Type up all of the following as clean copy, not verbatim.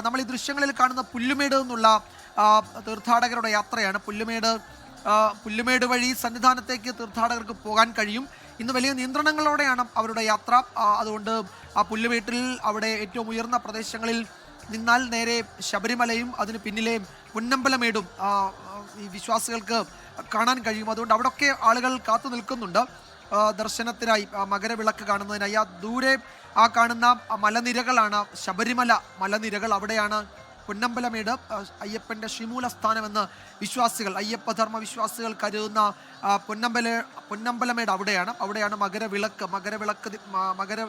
നമ്മൾ ഈ ദൃശ്യങ്ങളിൽ കാണുന്ന പുല്ലുമേട് എന്നുള്ള തീർത്ഥാടകരുടെ യാത്രയാണ്. പുല്ലുമേട് വഴി സന്നിധാനത്തേക്ക് തീർത്ഥാടകർക്ക് പോകാൻ കഴിയും. ഇന്ന് വലിയ നിയന്ത്രണങ്ങളോടെയാണ് അവരുടെ യാത്ര. അതുകൊണ്ട് ആ പുല്ലുമേട്ടിൽ അവിടെ ഏറ്റവും ഉയർന്ന പ്രദേശങ്ങളിൽ നിന്നാൽ നേരെ ശബരിമലയും അതിന് പിന്നിലെ പൊന്നമ്പലമേടും ഈ വിശ്വാസികൾക്ക് കാണാൻ കഴിയും. അതുകൊണ്ട് അവിടെയൊക്കെ ആളുകൾ കാത്തു നിൽക്കുന്നുണ്ട് ദർശനത്തിനായി, മകരവിളക്ക് കാണുന്നതിനായി. ആ ദൂരെ ആ കാണുന്ന മലനിരകളാണ് ശബരിമല മലനിരകൾ. അവിടെയാണ് പൊന്നമ്പലമേട്, അയ്യപ്പൻ്റെ ശ്രീമൂലസ്ഥാനമെന്ന് വിശ്വാസികൾ, അയ്യപ്പധർമ്മ വിശ്വാസികൾ കരുതുന്ന പൊന്നമ്പലമേട് അവിടെയാണ് മകര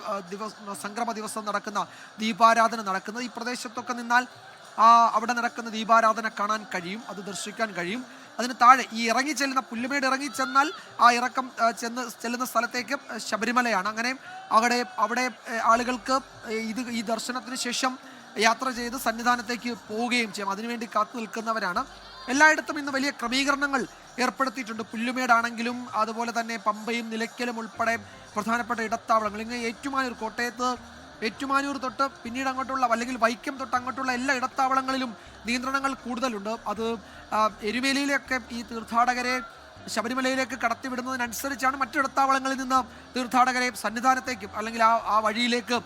സംക്രമ ദിവസം നടക്കുന്ന ദീപാരാധന നടക്കുന്നത്. ഈ പ്രദേശത്തൊക്കെ നിന്നാൽ അവിടെ നടക്കുന്ന ദീപാരാധന കാണാൻ കഴിയും, അത് ദർശിക്കാൻ കഴിയും. അതിന് താഴെ ഈ ഇറങ്ങിച്ചെല്ലുന്ന പുല്ലുമേട് ഇറങ്ങിച്ചെന്നാൽ ആ ഇറക്കം ചെല്ലുന്ന സ്ഥലത്തേക്ക് ശബരിമലയാണ്. അങ്ങനെ അവിടെ ആളുകൾക്ക് ഈ ദർശനത്തിന് ശേഷം യാത്ര ചെയ്ത് സന്നിധാനത്തേക്ക് പോവുകയും ചെയ്യും. അതിനുവേണ്ടി കാത്തു നിൽക്കുന്നവരാണ്. എല്ലായിടത്തും ഇന്ന് വലിയ ക്രമീകരണങ്ങൾ ഏർപ്പെടുത്തിയിട്ടുണ്ട്. പുല്ലുമേടാണെങ്കിലും അതുപോലെ തന്നെ പമ്പയും നിലയ്ക്കലും ഉൾപ്പെടെ പ്രധാനപ്പെട്ട ഇടത്താവളങ്ങൾ. ഇങ്ങനെ ഏറ്റുമാനൂർ, കോട്ടയത്ത് ഏറ്റുമാനൂർ തൊട്ട് പിന്നീട് അങ്ങോട്ടുള്ള, അല്ലെങ്കിൽ വൈക്കം തൊട്ട് അങ്ങോട്ടുള്ള എല്ലാ ഇടത്താവളങ്ങളിലും നിയന്ത്രണങ്ങൾ കൂടുതലുണ്ട്. അത് എരുമേലിയിലൊക്കെ ഈ തീർത്ഥാടകരെ ശബരിമലയിലേക്ക് കടത്തിവിടുന്നതിനനുസരിച്ചാണ് മറ്റിടത്താവളങ്ങളിൽ നിന്ന് തീർത്ഥാടകരെ സന്നിധാനത്തേക്കും അല്ലെങ്കിൽ ആ വഴിയിലേക്ക്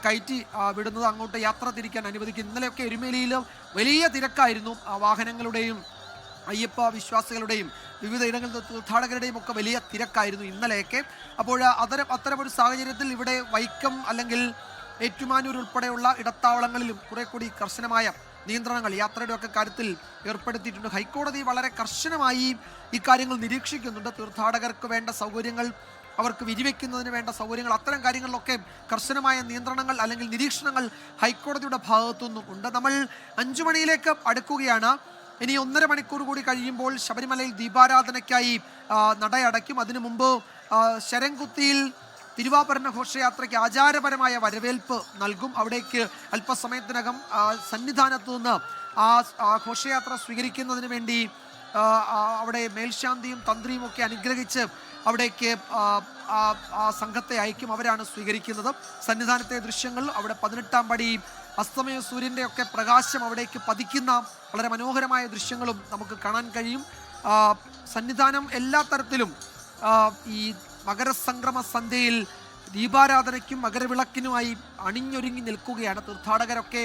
കയറ്റി വിടുന്നത്, അങ്ങോട്ട് യാത്ര തിരിക്കാൻ അനുവദിക്കും. ഇന്നലെയൊക്കെ എരുമേലിയിൽ വലിയ തിരക്കായിരുന്നു. വാഹനങ്ങളുടെയും അയ്യപ്പ വിശ്വാസികളുടെയും വിവിധ ഇടങ്ങളിൽ തീർത്ഥാടകരുടെയും ഒക്കെ വലിയ തിരക്കായിരുന്നു ഇന്നലെയൊക്കെ. അപ്പോൾ അത്തരമൊരു സാഹചര്യത്തിൽ ഇവിടെ വൈക്കം അല്ലെങ്കിൽ ഏറ്റുമാനൂർ ഉൾപ്പെടെയുള്ള ഇടത്താവളങ്ങളിലും കുറെ കൂടി കർശനമായ നിയന്ത്രണങ്ങൾ യാത്രയുടെ ഒക്കെ കാര്യത്തിൽ ഏർപ്പെടുത്തിയിട്ടുണ്ട്. ഹൈക്കോടതി വളരെ കർശനമായി ഇക്കാര്യങ്ങൾ നിരീക്ഷിക്കുന്നുണ്ട്. തീർത്ഥാടകർക്ക് വേണ്ട സൗകര്യങ്ങൾ, അവർക്ക് വിരിവെക്കുന്നതിന് വേണ്ട സൗകര്യങ്ങൾ, അത്തരം കാര്യങ്ങളിലൊക്കെ കർശനമായ നിയന്ത്രണങ്ങൾ അല്ലെങ്കിൽ നിരീക്ഷണങ്ങൾ ഹൈക്കോടതിയുടെ ഭാഗത്തുനിന്നും ഉണ്ട്. നമ്മൾ 5 മണിയിലേക്ക് അടുക്കുകയാണ്. ഇനി 1.5 മണിക്കൂർ കൂടി കഴിയുമ്പോൾ ശബരിമലയിൽ ദീപാരാധനയ്ക്കായി നടയടയ്ക്കും. അതിനു മുമ്പ് ശരംകുത്തിയിൽ തിരുവാഭരണ ഘോഷയാത്രയ്ക്ക് ആചാരപരമായ വരവേൽപ്പ് നൽകും. അവിടേക്ക് അല്പസമയത്തിനകം സന്നിധാനത്തു നിന്ന് ആ ഘോഷയാത്ര സ്വീകരിക്കുന്നതിന് വേണ്ടി അവിടെ മേൽശാന്തിയും തന്ത്രിയും ഒക്കെ അനുഗ്രഹിച്ച് അവിടേക്ക് ആ സംഘത്തെ അയക്കും. അവരാണ് സ്വീകരിക്കുന്നത്. സന്നിധാനത്തെ ദൃശ്യങ്ങൾ, അവിടെ 18-ാം പടി അസ്തമയ സൂര്യൻ്റെ ഒക്കെ പ്രകാശം അവിടേക്ക് പതിക്കുന്ന വളരെ മനോഹരമായ ദൃശ്യങ്ങളും നമുക്ക് കാണാൻ കഴിയും. സന്നിധാനം എല്ലാ തരത്തിലും ഈ മകരസംക്രമ സന്ധ്യയിൽ ദീപാരാധനയ്ക്കും മകരവിളക്കിനുമായി അണിഞ്ഞൊരുങ്ങി നിൽക്കുകയാണ്. തീർത്ഥാടകരൊക്കെ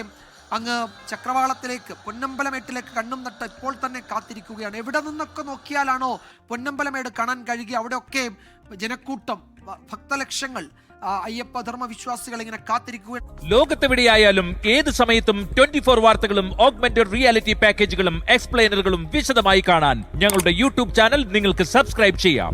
അങ്ങ് ചക്രവാളത്തിലേക്ക്, പൊന്നമ്പലമേട്ടിലേക്ക് കണ്ണും നട്ട് ഇപ്പോൾ തന്നെ കാത്തിരിക്കുകയാണ്. എവിടെ നിന്നൊക്കെ നോക്കിയാലാണോ പൊന്നമ്പലമേട് കാണാൻ കഴിയുക, അവിടെയൊക്കെ ജനക്കൂട്ടം, ഭക്തലക്ഷങ്ങൾ, അയ്യപ്പ ധർമ്മ വിശ്വാസികൾ ഇങ്ങനെ കാത്തിരിക്കുകയാണ്. ലോകത്തെവിടെയായാലും ഏത് സമയത്തും 24 വാർത്തകളും ഓഗ്മെന്റഡ് റിയാലിറ്റി പാക്കേജുകളും എക്സ്പ്ലെയിനറുകളും വിശദമായി കാണാൻ ഞങ്ങളുടെ യൂട്യൂബ് ചാനൽ നിങ്ങൾക്ക് സബ്സ്ക്രൈബ് ചെയ്യാം.